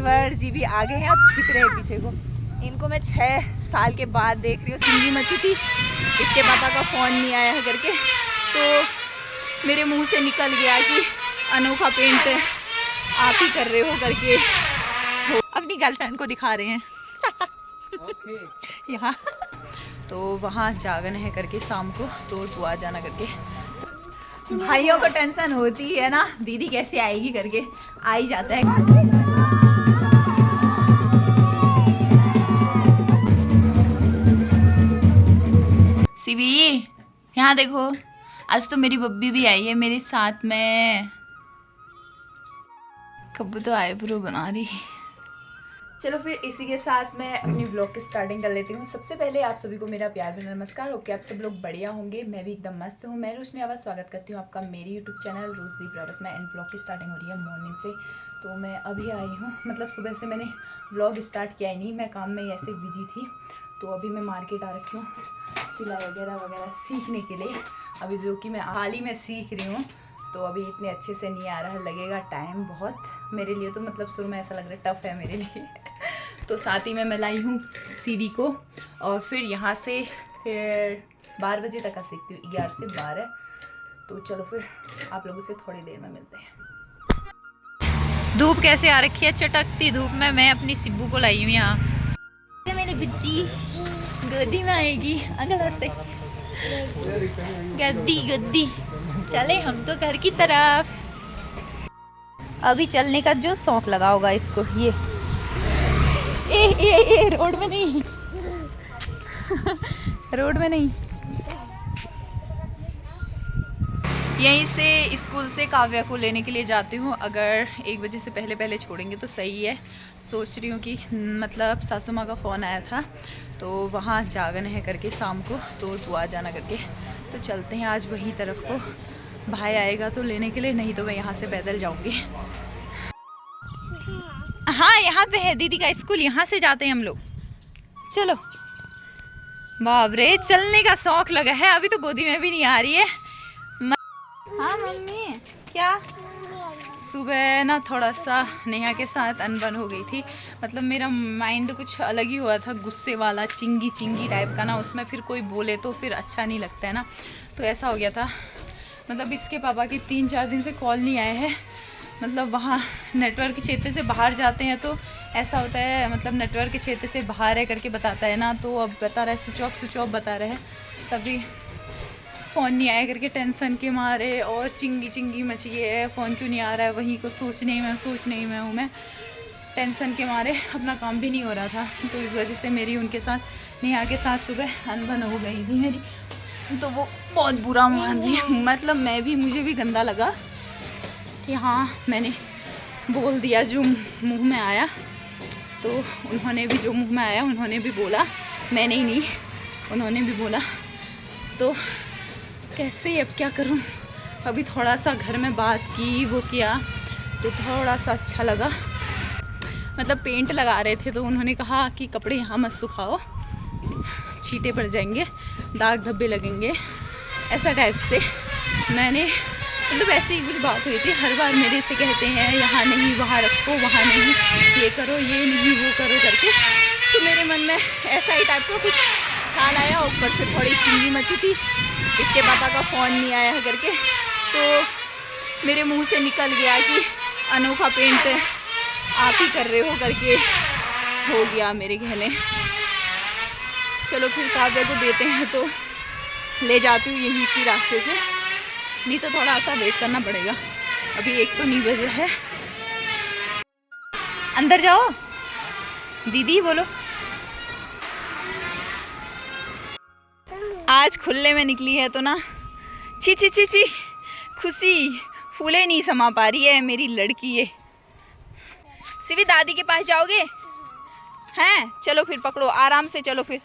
देवर जी भी आ गए हैं, अब छिप रहे हैं पीछे को। इनको मैं 6 साल के बाद देख रही हूँ। सिंगी मची थी, इसके पापा का फ़ोन नहीं आया है करके, तो मेरे मुंह से निकल गया कि अनोखा पेंट आप ही कर रहे हो करके। अपनी गर्लफ्रेंड को दिखा रहे हैं यहाँ। तो वहाँ जागरण है करके शाम को, तो तू आ जाना करके। भाइयों को टेंशन होती है ना, दीदी कैसे आएगी करके, आ ही जाता है। सिवी यहाँ देखो, आज तो मेरी बब्बी भी आई है मेरे साथ में। कब तो आईब्रो बना रही। चलो फिर इसी के साथ मैं अपनी व्लॉग की स्टार्टिंग कर लेती हूँ। सबसे पहले आप सभी को मेरा प्यार भरा नमस्कार। ओके, आप सब लोग बढ़िया होंगे, मैं भी एकदम मस्त हूँ। मैं रोशनी आवाज़ स्वागत करती हूँ आपका मेरे यूट्यूब चैनल रोजदीप रावत में। एंड व्लॉग की स्टार्टिंग हो रही है मॉर्निंग से। तो मैं अभी आई हूँ, मतलब सुबह से मैंने व्लॉग स्टार्ट किया ही नहीं, मैं काम में ऐसे बिजी थी। तो अभी मैं मार्केट आ रखी हूँ सिलाई वगैरह वगैरह सीखने के लिए, अभी जो कि मैं हाल ही में सीख रही हूँ। तो अभी इतने अच्छे से नहीं आ रहा है, लगेगा टाइम बहुत मेरे लिए। तो मतलब शुरू में ऐसा लग रहा है टफ़ है मेरे लिए तो साथ ही में मैं लाई हूँ सीवी को, और फिर यहाँ से फिर 12 बजे तक का सीखती हूँ, 11 से 12। तो चलो फिर आप लोगों से थोड़ी देर में मिलते हैं। धूप कैसे आ रखी है, चटकती धूप में मैं अपनी सिब्बू को लाई हूँ यहाँ। मेरी बिट्टी गोदी में आएगी अगले रास्ते, गद्दी गद्दी। चले हम तो घर की तरफ। अभी चलने का जो शौक लगा होगा इसको, ये ए रोड में नहीं रोड में नहीं। यहीं से स्कूल से काव्या को लेने के लिए जाती हूँ। अगर 1 बजे से पहले पहले छोड़ेंगे तो सही है। सोच रही हूँ कि मतलब सासू माँ का फ़ोन आया था, तो वहाँ जागरण है करके शाम को, तो तू आ जाना करके। तो चलते हैं आज वही तरफ को। भाई आएगा तो लेने के लिए, नहीं तो मैं यहाँ से पैदल जाऊँगी। हाँ यहाँ पे है दीदी का स्कूल, यहाँ से जाते हैं हम लोग। चलो। बाप रे, चलने का शौक लगा है, अभी तो गोदी में भी नहीं आ रही है। हाँ मम्मी क्या? सुबह ना थोड़ा सा नेहा के साथ अनबन हो गई थी, मतलब मेरा माइंड कुछ अलग ही हुआ था, गुस्से वाला चिंगी चिंगी टाइप का ना, उसमें फिर कोई बोले तो फिर अच्छा नहीं लगता है ना। तो ऐसा हो गया था, मतलब इसके पापा की 3-4 दिन से कॉल नहीं आए हैं। मतलब वहाँ नेटवर्क के क्षेत्र से बाहर जाते हैं तो ऐसा होता है, मतलब नेटवर्क के क्षेत्र से बाहर है करके बताता है ना, तो अब बता रहा है स्विच ऑफ बता रहा है। तभी फ़ोन नहीं आया करके टेंशन के मारे और चिंगी चिंगी मची है, फ़ोन क्यों नहीं आ रहा है, वहीं को सोचने ही में हूँ मैं। टेंशन के मारे अपना काम भी नहीं हो रहा था, तो इस वजह से मेरी उनके साथ नेहा के साथ सुबह अनबन हो गई थी मेरी। तो वो बहुत बुरा मान लिया, मतलब मुझे भी गंदा लगा कि हाँ मैंने बोल दिया जो मुंह में आया। तो उन्होंने भी जो मुंह में आया उन्होंने भी बोला, मैंने ही नहीं, उन्होंने भी बोला। तो कैसे अब क्या करूं। अभी थोड़ा सा घर में बात की, वो किया, तो थोड़ा सा अच्छा लगा। मतलब पेंट लगा रहे थे तो उन्होंने कहा कि कपड़े यहाँ मत सुखाओ, छींटे पड़ जाएंगे, दाग धब्बे लगेंगे, ऐसा टाइप से। मैंने मतलब ऐसी ही कुछ बात हुई थी। हर बार मेरे से कहते हैं यहाँ नहीं वहाँ रखो, वहाँ नहीं ये करो, ये नहीं वो करो करके। तो मेरे मन में ऐसा ही टाइप का कुछ ख्याल आया। ऊपर से थोड़ी चिंगी मची थी, इसके पापा का फ़ोन नहीं आया है करके, तो मेरे मुंह से निकल गया कि अनोखा पेंट आप ही कर रहे हो करके, हो गया मेरे कहने। चलो फिर काव्या को देते हैं, तो ले जाती हूँ यहीं इसी रास्ते से, नहीं तो थोड़ा सा वेट करना पड़ेगा। अभी 1 तो नहीं बजे है। अंदर जाओ दीदी बोलो। आज खुले में निकली है तो ना ची ची ची ची खुशी फूले नहीं समा पा रही है मेरी लड़की। ये सिवी दादी के पास जाओगे? हैं चलो फिर, पकड़ो आराम से चलो, फिर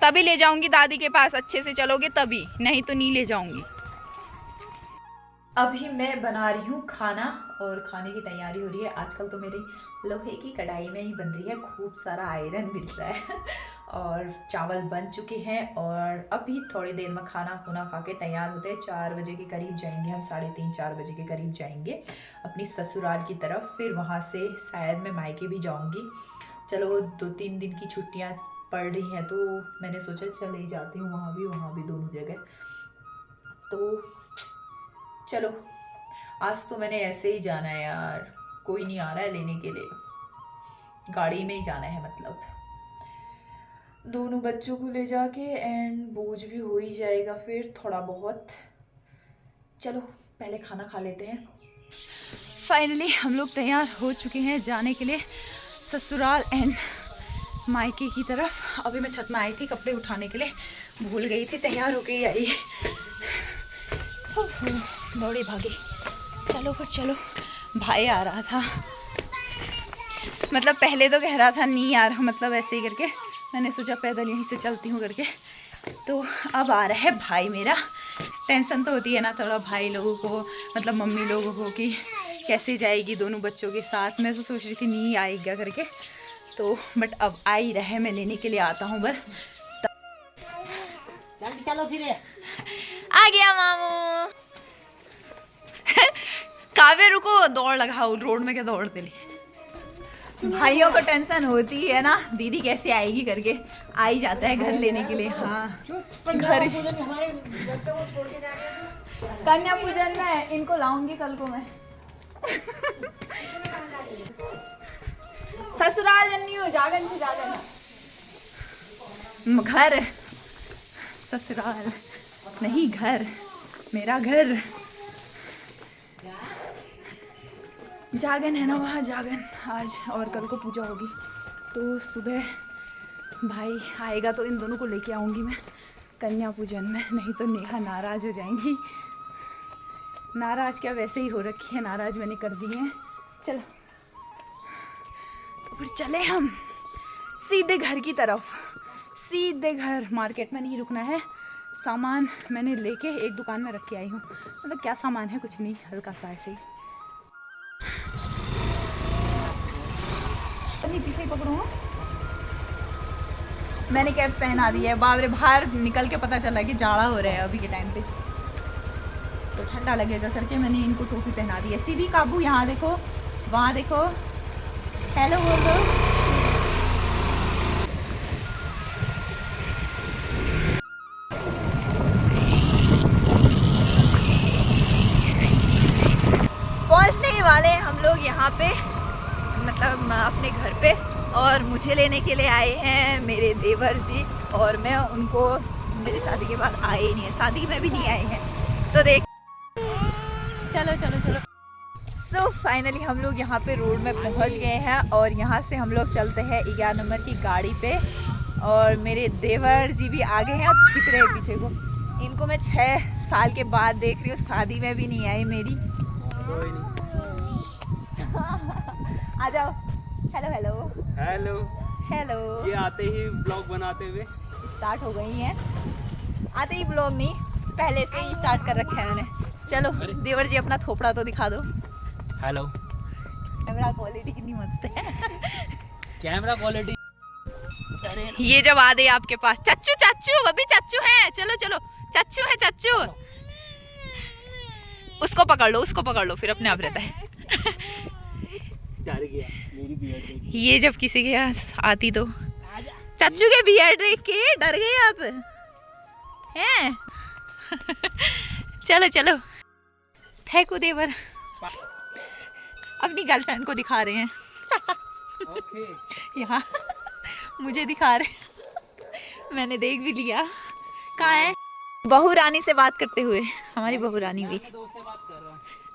तभी ले जाऊंगी दादी के पास, अच्छे से चलोगे तभी, नहीं तो नहीं ले जाऊंगी। अभी मैं बना रही हूँ खाना और खाने की तैयारी हो रही है। आजकल तो मेरी लोहे की कढ़ाई में ही बन रही है, खूब सारा आयरन मिल रहा है और चावल बन चुके हैं और अभी थोड़ी देर में खाना खुना खा के तैयार होते हैं। 4 बजे के करीब जाएंगे हम, 3:30-4 बजे के करीब जाएंगे अपनी ससुराल की तरफ। फिर वहाँ से शायद मैं मायके भी जाऊँगी। चलो 2-3 दिन की छुट्टियाँ पड़ रही हैं तो मैंने सोचा चले ही जाती हूँ वहाँ भी दोनों जगह। तो चलो आज तो मैंने ऐसे ही जाना है यार, कोई नहीं आ रहा है लेने के लिए, गाड़ी में ही जाना है मतलब दोनों बच्चों को ले जाके, एंड बोझ भी हो ही जाएगा फिर थोड़ा बहुत। चलो पहले खाना खा लेते हैं। फाइनली हम लोग तैयार हो चुके हैं जाने के लिए ससुराल एंड मायके की तरफ। अभी मैं छत में आई थी कपड़े उठाने के लिए, भूल गई थी, तैयार होके ही आई। दौड़े भागे, चलो फिर चलो। भाई आ रहा था, मतलब पहले तो कह रहा था नहीं यार, मतलब ऐसे ही करके मैंने सोचा पैदल यहीं से चलती हूँ करके, तो अब आ रहा है भाई मेरा। टेंशन तो होती है ना थोड़ा भाई लोगों को, मतलब मम्मी लोगों को कि कैसे जाएगी दोनों बच्चों के साथ। मैं तो सोच रही थी नहीं आएगा करके, तो बट अब आ ही रहे, मैं लेने के लिए आता हूँ बस। चलो फिर आ गया मामू। काव्य रुको, दौड़ लगाओ, रोड में क्या दौड़ते ले। भाइयों को टेंशन होती है ना दीदी कैसे आएगी करके, आ ही जाता है घर लेने के लिए। हाँ घर कन्या पूजन में इनको लाऊंगी कल को मैं। ससुराल जन्नी हो, जागन से जागन घर, ससुराल नहीं घर, मेरा घर। जागन है ना वहाँ, जागन आज और कल को पूजा होगी, तो सुबह भाई आएगा तो इन दोनों को लेके आऊँगी मैं कन्या पूजन में, नहीं तो नेहा नाराज़ हो जाएंगी। नाराज़ क्या, वैसे ही हो रखी है, नाराज़ मैंने कर दिए हैं। चलो तो फिर चले हम सीधे घर की तरफ, सीधे घर। मार्केट में नहीं रुकना है, सामान मैंने लेके एक दुकान में रख के आई हूँ। मतलब क्या सामान है, कुछ नहीं, हल्का सा ऐसे ही। पीछे पकड़ो, मैंने कैप पहना दी है। बाबरे बाहर निकल के पता चला कि जाड़ा हो रहा है अभी के टाइम पे, तो ठंडा लगेगा करके मैंने इनको टोपी पहना दी है। सीवी काबू, यहाँ देखो, वहाँ देखो, हेलो बोल दो। पहुँचने ही वाले हम लोग यहाँ पे, मतलब अपने घर पे, और मुझे लेने के लिए आए हैं मेरे देवर जी, और मैं उनको मेरी शादी के बाद आए ही नहीं है, शादी में भी नहीं आए हैं, तो देख। चलो चलो चलो। सो फाइनली हम लोग यहाँ पे रोड में पहुँच गए हैं, और यहाँ से हम लोग चलते हैं 11 नंबर की गाड़ी पे। और मेरे देवर जी भी आगे हैं, अब छिप रहे पीछे को। इनको मैं 6 साल के बाद देख रही हूँ, शादी में भी नहीं आई मेरी। आ जाओ। Hello hello hello hello. ये आते ही ब्लॉग बनाते हुए स्टार्ट हो गई हैं, आते ही ब्लॉग नहीं, पहले से ही स्टार्ट कर रखा है मैंने। चलो देवर जी अपना थोपड़ा तो दिखा दो। हेलो। कैमरा क्वालिटी कितनी मस्त है। Camera quality. ये जब आ गए आपके पास, चच्चू चच्चू, अभी चच्चू है, चलो चलो, चच्चू है चच्चू। उसको पकड़ लो, उसको पकड़ लो, फिर अपने आप रहता है। ये जब किसी के यहाँ आती तो चच्चू के बियर्ड देख के डर गए आप हैं। चलो चलो, थैंक यू देवर, अपनी गर्लफ्रेंड को दिखा रहे हैं। यहाँ मुझे दिखा रहे, मैंने देख भी लिया। कहाँ है बहू रानी से बात करते हुए, हमारी बहू रानी भी।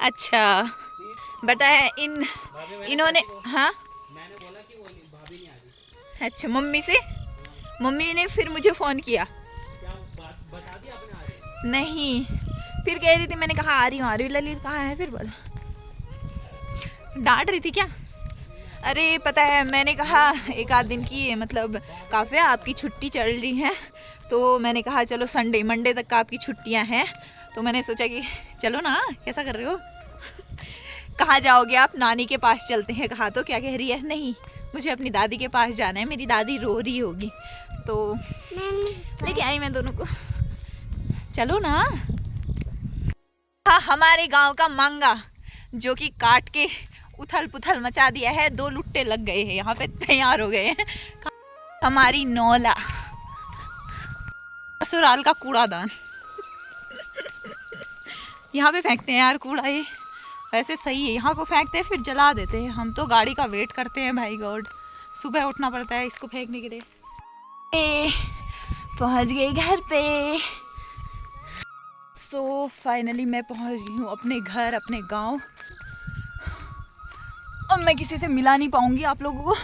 अच्छा बताया इन्होंने, हाँ मैंने बोला कि वो भाभी नहीं आ रही। अच्छा, मम्मी ने फिर मुझे फ़ोन किया। क्या बता दिया आपने आ रही? नहीं, फिर कह रही थी, मैंने कहा आ रही हूँ ललित कहाँ है, फिर बोला डांट रही थी क्या। अरे पता है, मैंने कहा एक आध दिन की, मतलब काफ़ी आपकी छुट्टी चल रही है, तो मैंने कहा चलो संडे मंडे तक का आपकी छुट्टियां हैं, तो मैंने सोचा कि चलो ना, कैसा कर रहे हो। कहाँ जाओगे आप, नानी के पास चलते हैं। कहा तो क्या कह रही है, नहीं मुझे अपनी दादी के पास जाना है, मेरी दादी रो रही होगी। तो लेके आई मैं दोनों को। चलो ना। हाँ, हमारे गांव का मांगा जो कि काट के उथल पुथल मचा दिया है। 2 लुट्टे लग गए हैं यहाँ पे, तैयार हो गए हैं। हमारी नौला ससुराल का कूड़ादान यहाँ पे फेंकते हैं यार कूड़ा। ये वैसे सही है, यहाँ को फेंकते हैं फिर जला देते हैं। हम तो गाड़ी का वेट करते हैं भाई गॉड, सुबह उठना पड़ता है इसको फेंकने के लिए। पहुँच गए घर पे। सो फाइनली मैं पहुँच गई हूँ अपने घर, अपने गांव। अब मैं किसी से मिला नहीं पाऊँगी आप लोगों को।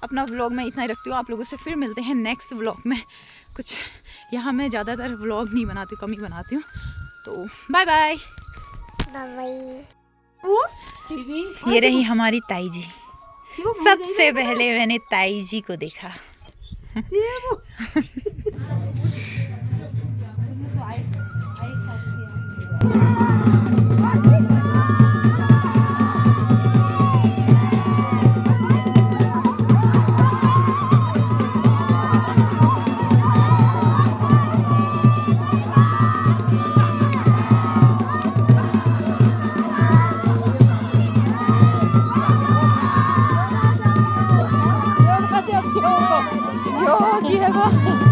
अपना व्लॉग मैं इतना ही रखती हूँ, आप लोगों से फिर मिलते हैं नेक्स्ट व्लॉग में। कुछ यहाँ मैं ज़्यादातर व्लॉग नहीं बनाती हूँ, कम ही बनाती हूँ। तो बाय बाय। ये रही हमारी ताई जी। सबसे पहले मैंने ताई जी को देखा। यो, ये है वो।